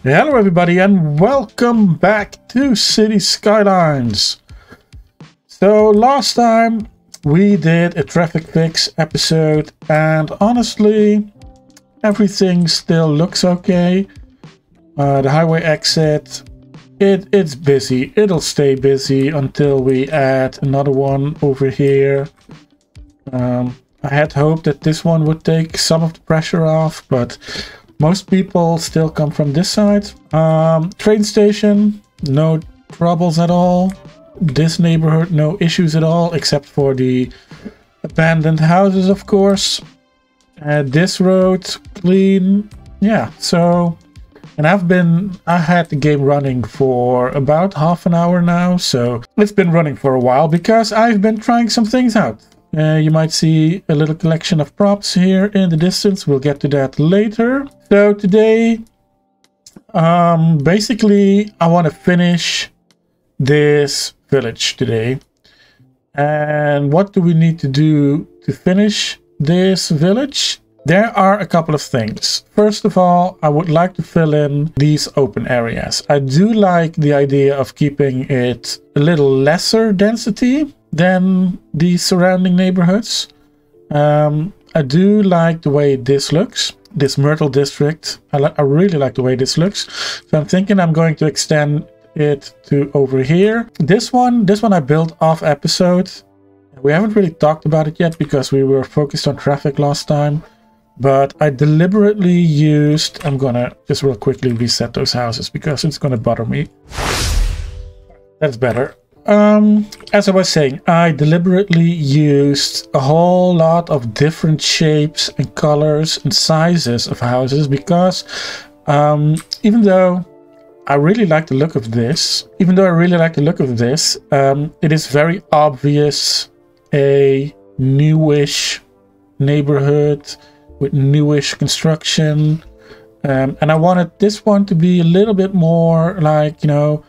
Hello everybody and welcome back to City Skylines. So last time we did a traffic fix episode and honestly everything still looks okay. The highway exit, it's busy. It'll stay busy until we add another one over here. I had hoped that this one would take some of the pressure off, but most people still come from this side. Train station, no troubles at all. This neighborhood, no issues at all, except for the abandoned houses, of course. This road, clean. Yeah, so... And I had the game running for about half an hour now, so it's been running for a while because I've been trying some things out. You might see a little collection of props here in the distance. We'll get to that later. So today, basically, I want to finish this village today. And what do we need to do to finish this village? There are a couple of things. First of all, I would like to fill in these open areas. I do like the idea of keeping it a little lesser density than the surrounding neighborhoods. I do like the way this looks, this Myrtle district. I really like the way this looks. So I'm thinking I'm going to extend it to over here. This one I built off episode. We haven't really talked about it yet because we were focused on traffic last time. But I deliberately used, I'm gonna just real quickly reset those houses because it's gonna bother me. That's better. As I was saying, I deliberately used a whole lot of different shapes and colors and sizes of houses because even though I really like the look of this, it is very obvious a newish neighborhood with newish construction, and I wanted this one to be a little bit more like, you know,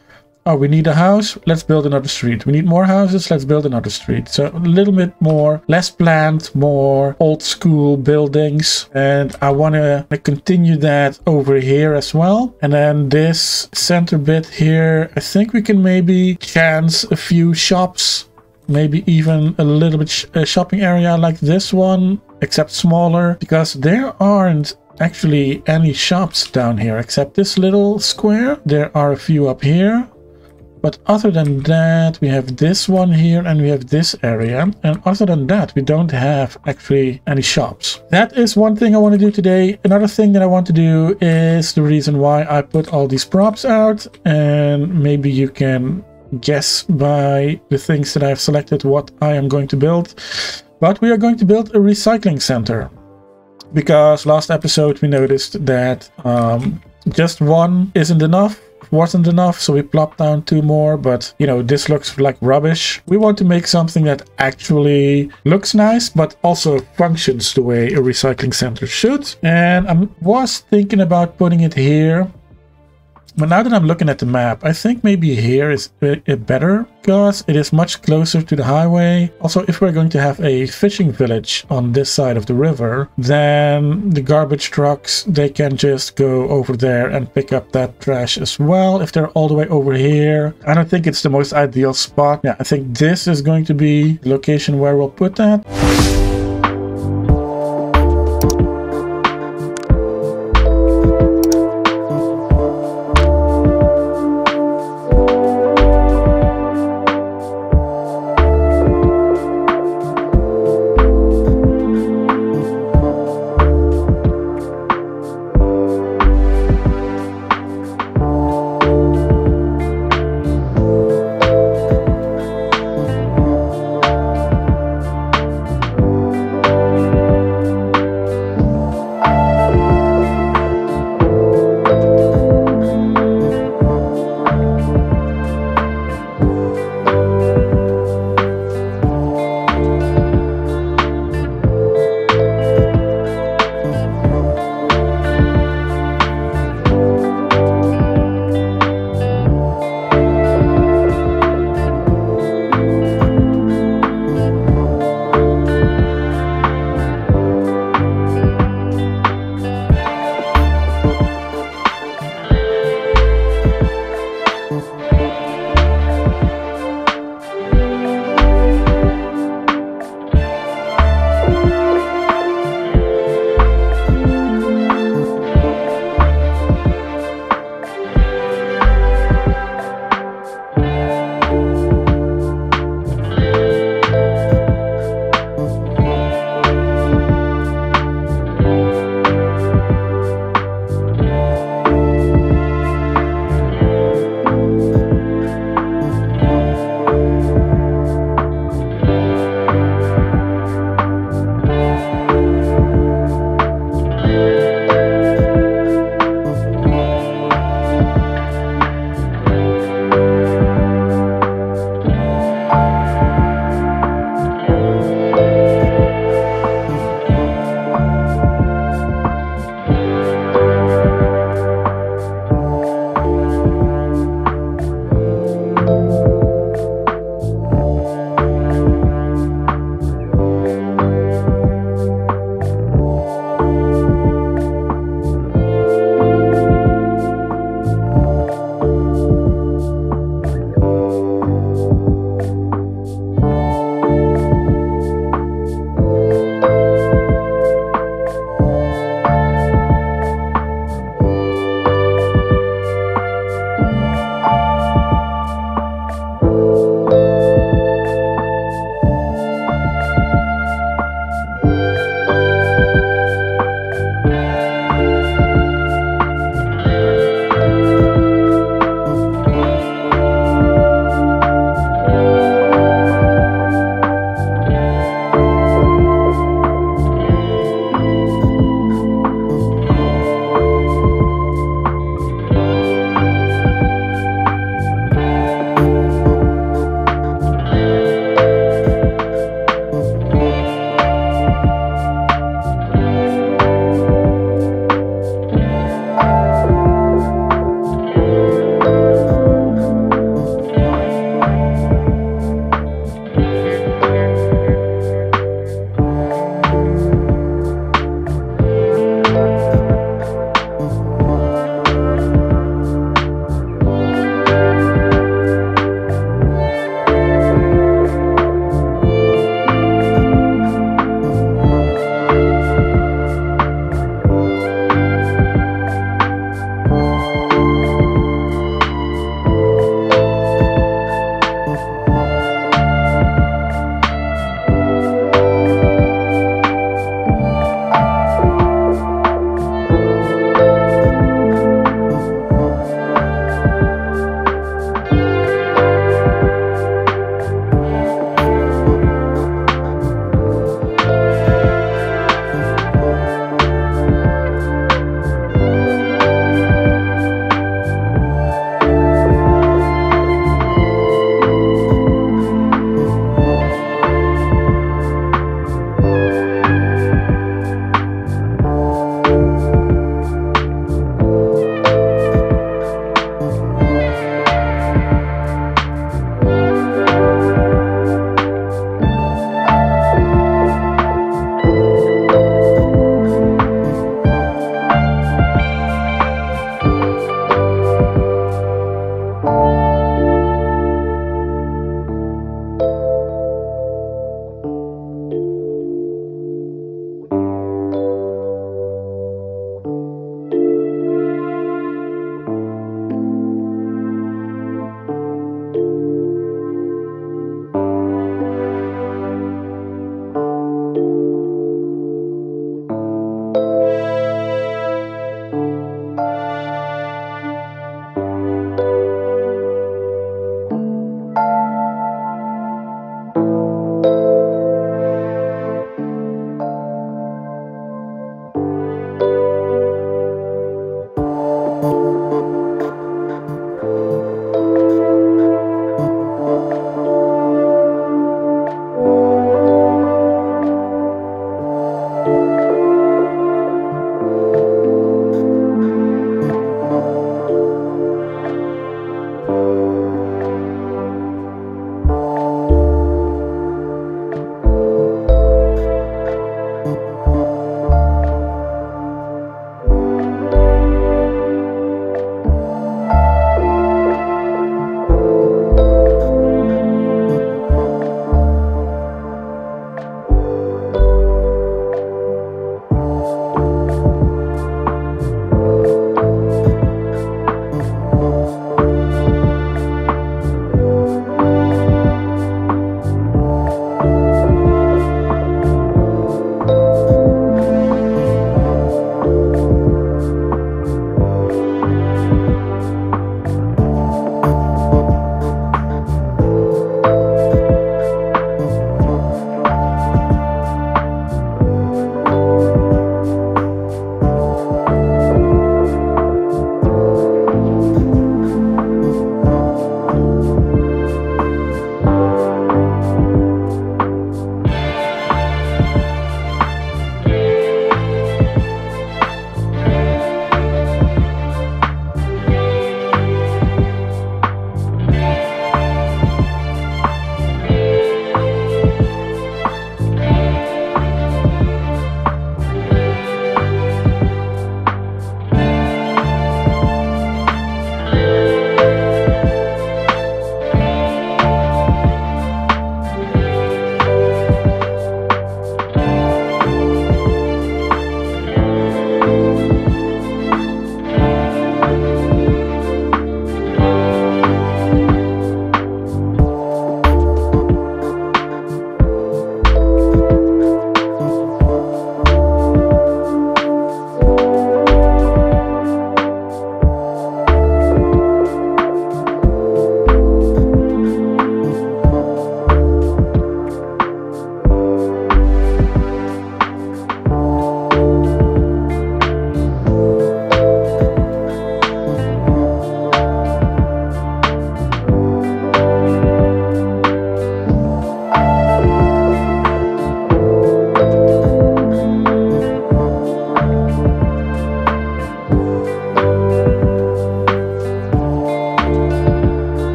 oh, we need a house, let's build another street. We need more houses, let's build another street. So a little bit more, less planned, more old school buildings. And I want to continue that over here as well. And then this center bit here, I think we can maybe chance a few shops, maybe even a little bit a shopping area like this one, except smaller, because there aren't actually any shops down here except this little square. There are a few up here, but other than that we have this one here and we have this area, and other than that we don't have actually any shops. That is one thing I want to do today. Another thing that I want to do is the reason why I put all these props out, and maybe you can guess by the things that I've selected what I am going to build. But we are going to build a recycling center because last episode we noticed that just one wasn't enough, so we plopped down two more, but you know, this looks like rubbish. We want to make something that actually looks nice but also functions the way a recycling center should. And I was thinking about putting it here, but now that I'm looking at the map, I think maybe here is better because it is much closer to the highway. Also, if we're going to have a fishing village on this side of the river, then the garbage trucks, they can just go over there and pick up that trash as well. If they're all the way over here, I don't think it's the most ideal spot. Yeah, I think this is going to be the location where we'll put that.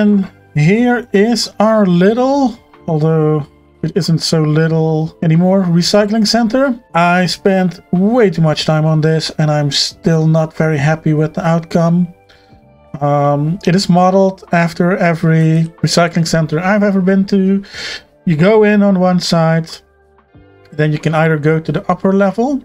And here is our little, although it isn't so little anymore, recycling center. I spent way too much time on this and I'm still not very happy with the outcome. It is modeled after every recycling center I've ever been to. You go in on one side, then you can either go to the upper level,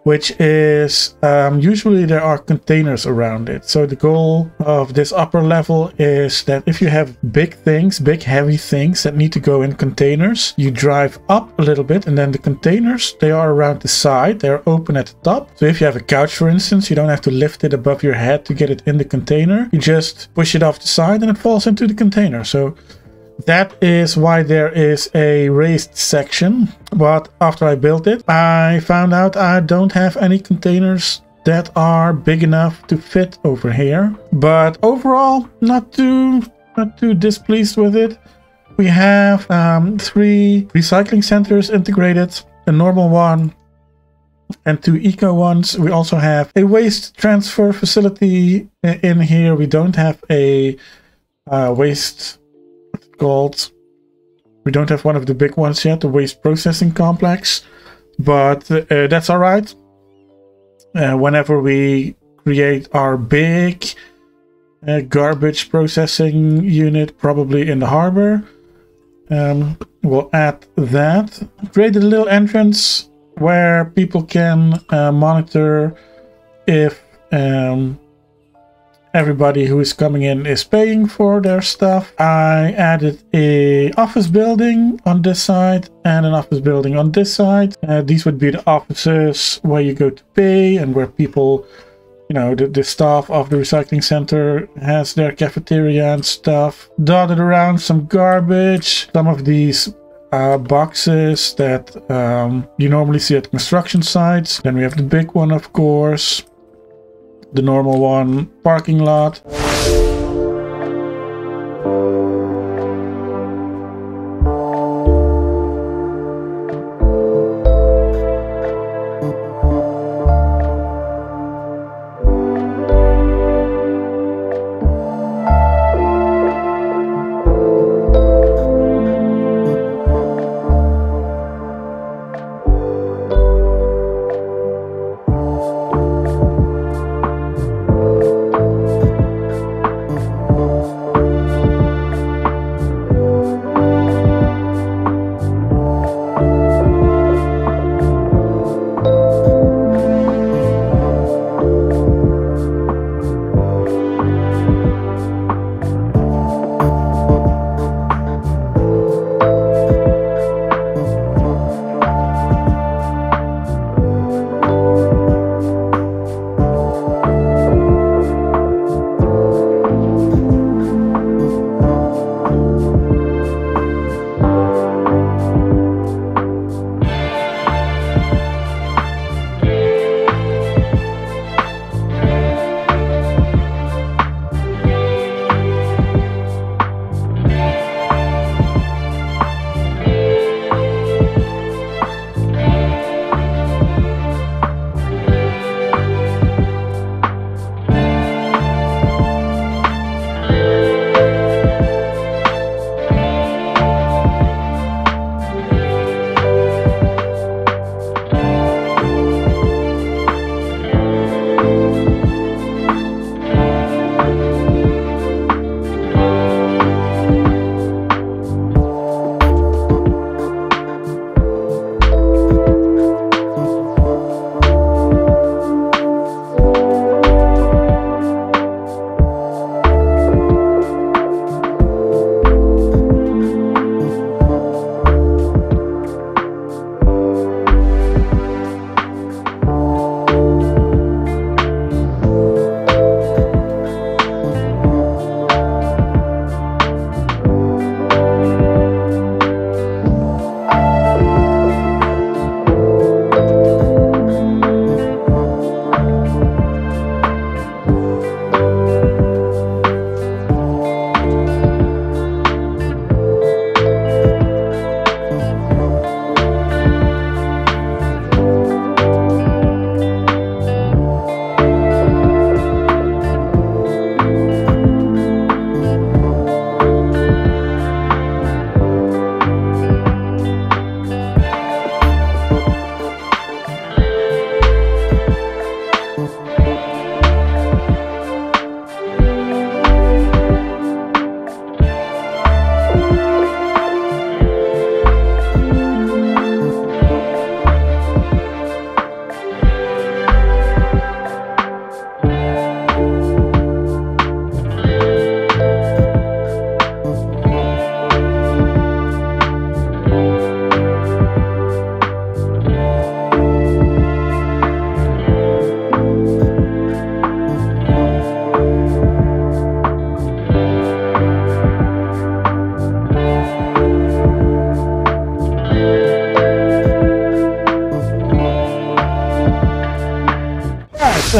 which is usually there are containers around it. So the goal of this upper level is that if you have big things, big heavy things that need to go in containers, you drive up a little bit and then the containers, they are around the side, they're open at the top. So if you have a couch, for instance, you don't have to lift it above your head to get it in the container. You just push it off the side and it falls into the container. So that is why there is a raised section, but after I built it, I found out I don't have any containers that are big enough to fit over here. But overall, not too displeased with it. We have 3 recycling centers integrated, a normal one and 2 eco ones. We also have a waste transfer facility in here. We don't have a waste called, we don't have one of the big ones yet, the waste processing complex, but that's all right. Whenever we create our big garbage processing unit, probably in the harbor, we'll add that. Created a little entrance where people can monitor if everybody who is coming in is paying for their stuff. I added a office building on this side and an office building on this side. These would be the offices where you go to pay and where people, you know, the staff of the recycling center has their cafeteria and stuff. Dotted around some garbage. Some of these boxes that you normally see at construction sites. Then we have the big one, of course. The normal one, parking lot.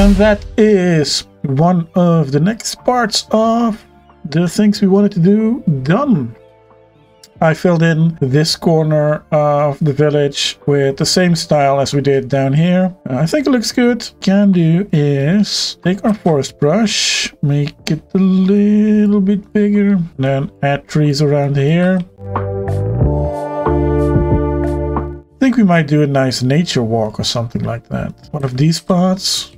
And that is one of the next parts of the things we wanted to do done. I filled in this corner of the village with the same style as we did down here. I think it looks good. Can do is take our forest brush, make it a little bit bigger, then add trees around here. I think we might do a nice nature walk or something like that. One of these spots.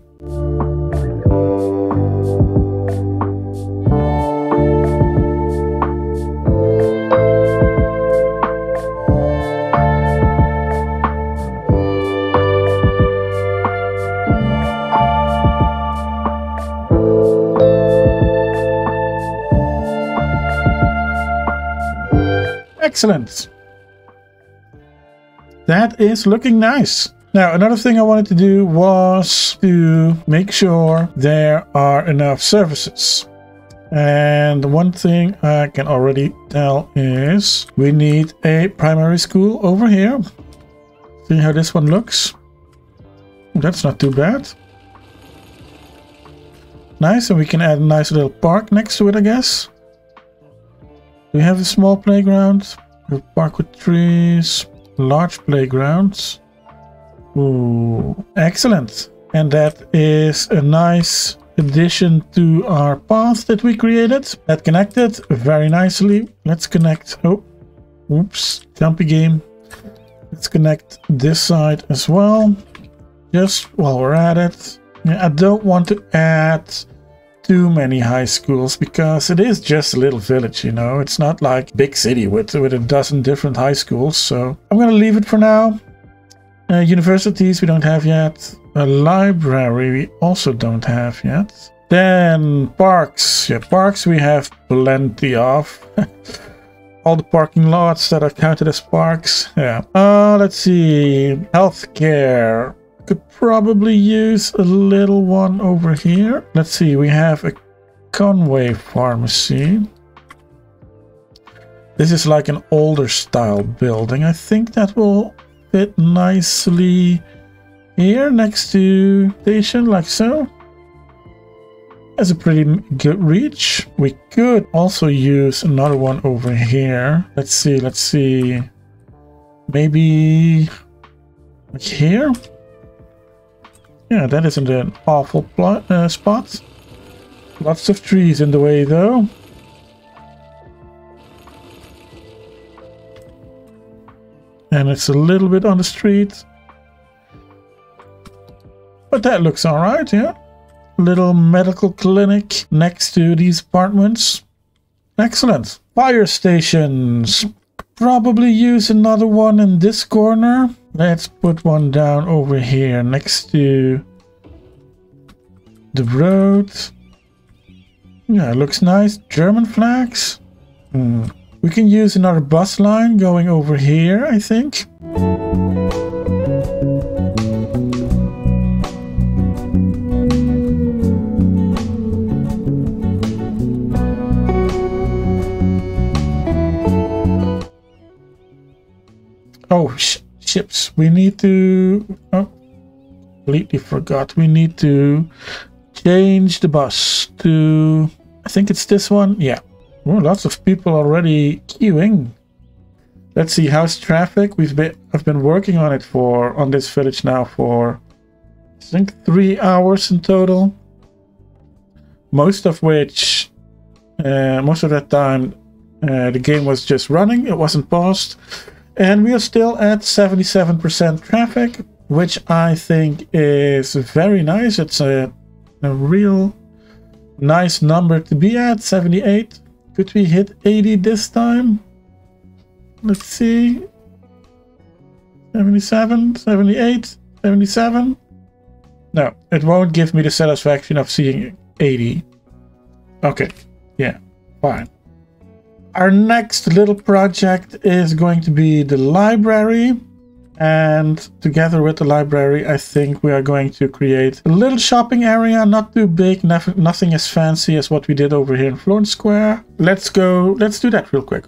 Excellent. That is looking nice. Now, another thing I wanted to do was to make sure there are enough services. And one thing I can already tell is we need a primary school over here. See how this one looks? That's not too bad. Nice, and we can add a nice little park next to it, I guess. We have a small playground, a park with trees, large playgrounds. Ooh, excellent. And that is a nice addition to our path that we created. That connected very nicely. Let's connect. Oh, oops, jumpy game. Let's connect this side as well. Just while we're at it. Yeah, I don't want to add too many high schools because it is just a little village, you know. It's not like big city with a dozen different high schools. So I'm gonna leave it for now. Universities we don't have yet. A library we also don't have yet. Then parks. Yeah, parks we have plenty of. All the parking lots that are counted as parks. Yeah. Let's see. Healthcare. Could probably use a little one over here. Let's see, we have a Conway pharmacy. This is like an older style building. I think that will fit nicely here next to station, like so. Has a pretty good reach. We could also use another one over here. Let's see. Maybe like here. Yeah, that isn't an awful spot. Lots of trees in the way, though. And it's a little bit on the street. But that looks alright, yeah. Little medical clinic next to these apartments. Excellent. Fire stations. Probably use another one in this corner. Let's put one down over here next to the road. Yeah, it looks nice. German flags. We can use another bus line going over here, I think. Oh, ships. We need to... Oh, completely forgot. We need to change the bus to... I think it's this one. Yeah. Oh, lots of people already queuing. Let's see, how's traffic? I've been working on it on this village now for I think 3 hours in total. Most of that time the game was just running. It wasn't paused. And we are still at 77% traffic, which I think is very nice. It's a real nice number to be at, 78. Could we hit 80 this time? Let's see. 77, 78, 77. No, it won't give me the satisfaction of seeing 80. Okay, yeah, fine. Our next little project is going to be the library. And together with the library, I think we are going to create a little shopping area, not too big, nothing as fancy as what we did over here in Florence Square. Let's do that real quick.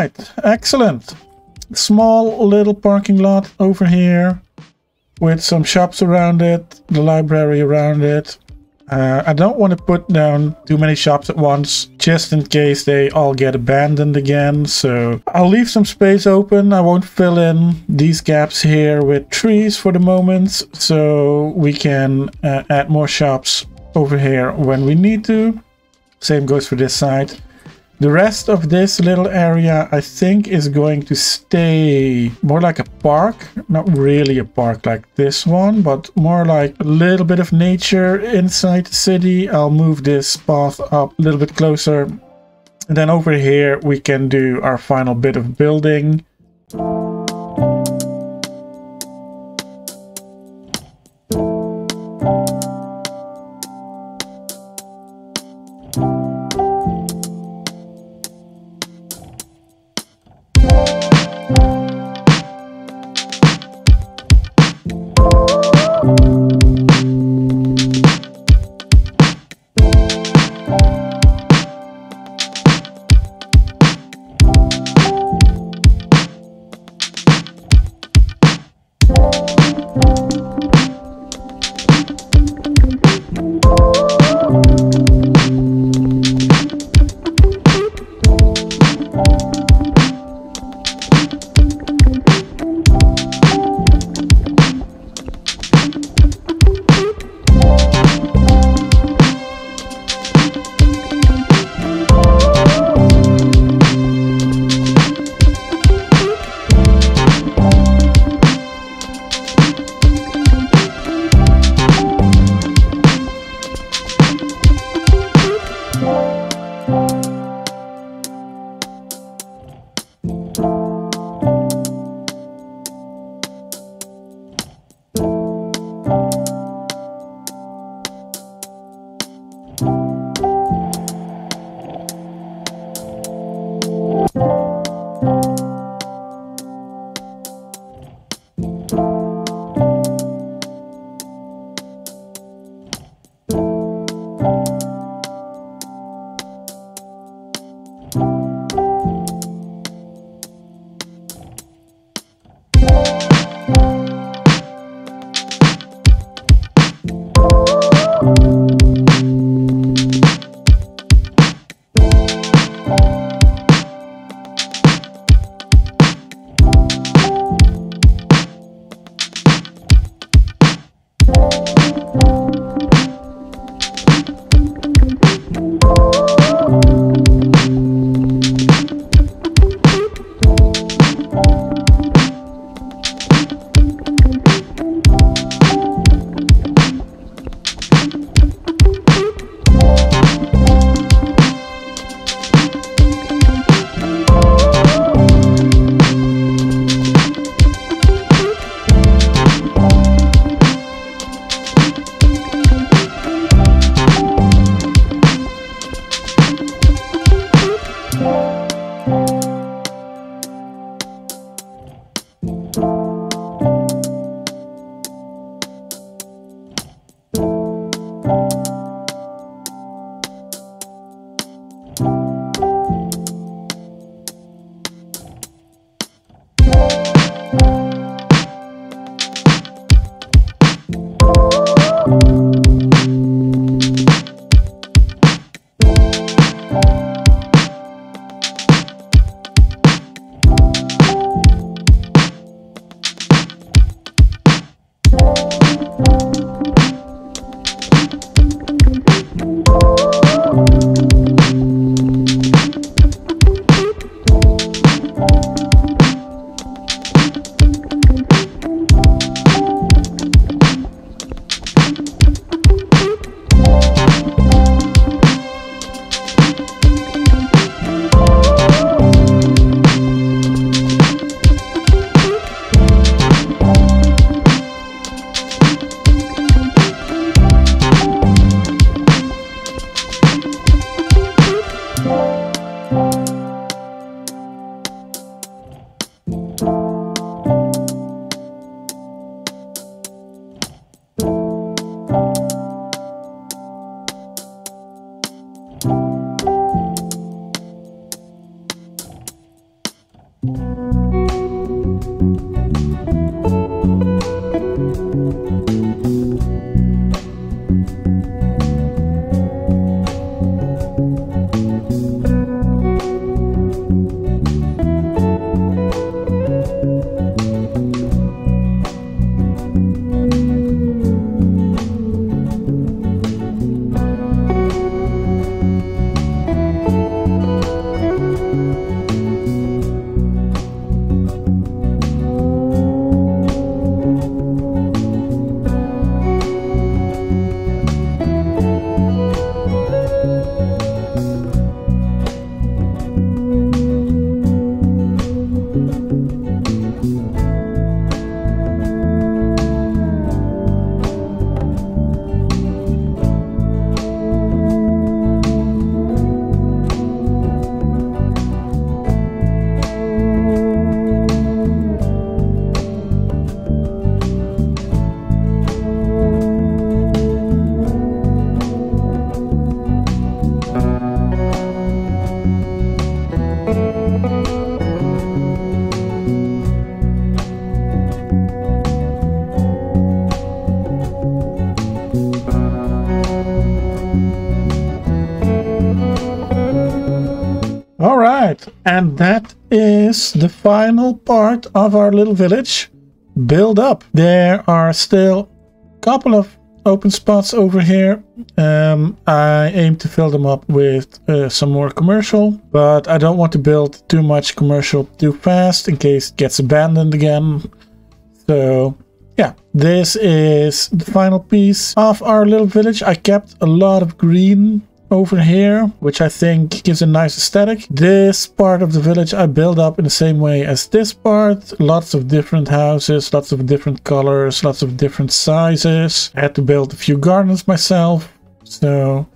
right, excellent. Small little parking lot over here with some shops around it, the library around it. I don't want to put down too many shops at once, just in case they all get abandoned again. So I'll leave some space open. I won't fill in these gaps here with trees for the moment, so we can add more shops over here when we need to. Same goes for this side. The rest of this little area, I think, is going to stay more like a park. Not really a park like this one, but more like a little bit of nature inside the city. I'll move this path up a little bit closer. And then over here, we can do our final bit of building. good. And that is the final part of our little village. Build up. There are still a couple of open spots over here. I aim to fill them up with some more commercial, but I don't want to build too much commercial too fast in case it gets abandoned again. So yeah, this is the final piece of our little village. I kept a lot of green over here, which I think gives a nice aesthetic. This part of the village I built up in the same way as this part. Lots of different houses, lots of different colors, lots of different sizes. I had to build a few gardens myself. So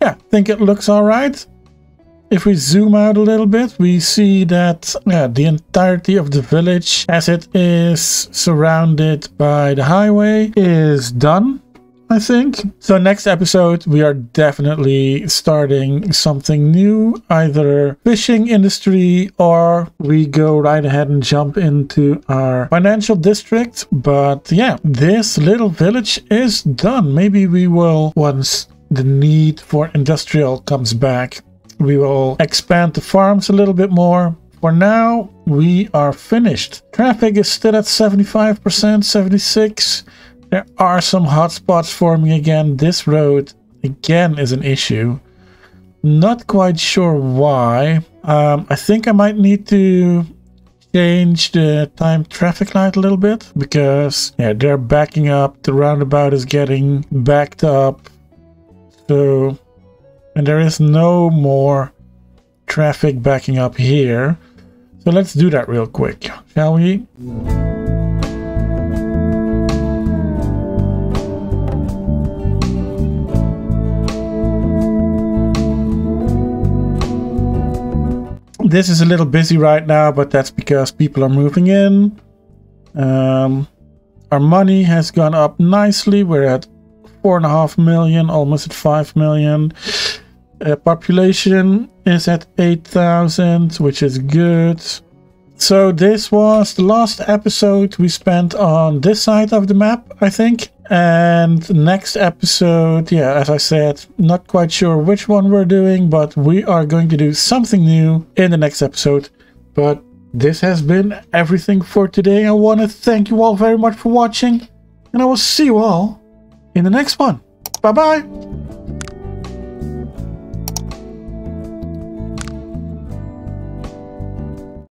yeah, I think it looks all right. If we zoom out a little bit, we see that the entirety of the village, as it is surrounded by the highway, is done, I think. So next episode, we are definitely starting something new, either fishing industry, or we go right ahead and jump into our financial district. But yeah, this little village is done. Maybe we will, once the need for industrial comes back, we will expand the farms a little bit more. For now, we are finished. Traffic is still at 75%, 76%. There are some hotspots forming again. This road, again, is an issue. Not quite sure why. I think I might need to change the timed traffic light a little bit, because yeah, they're backing up. The roundabout is getting backed up. So, and there is no more traffic backing up here. So let's do that real quick, shall we? This is a little busy right now, but that's because people are moving in. Our money has gone up nicely. We're at 4.5 million, almost at 5 million. Population is at 8,000, which is good. So this was the last episode we spent on this side of the map, I think. And next episode, yeah, as I said, not quite sure which one we're doing, but we are going to do something new in the next episode. But this has been everything for today. I want to thank you all very much for watching, and I will see you all in the next one. Bye-bye.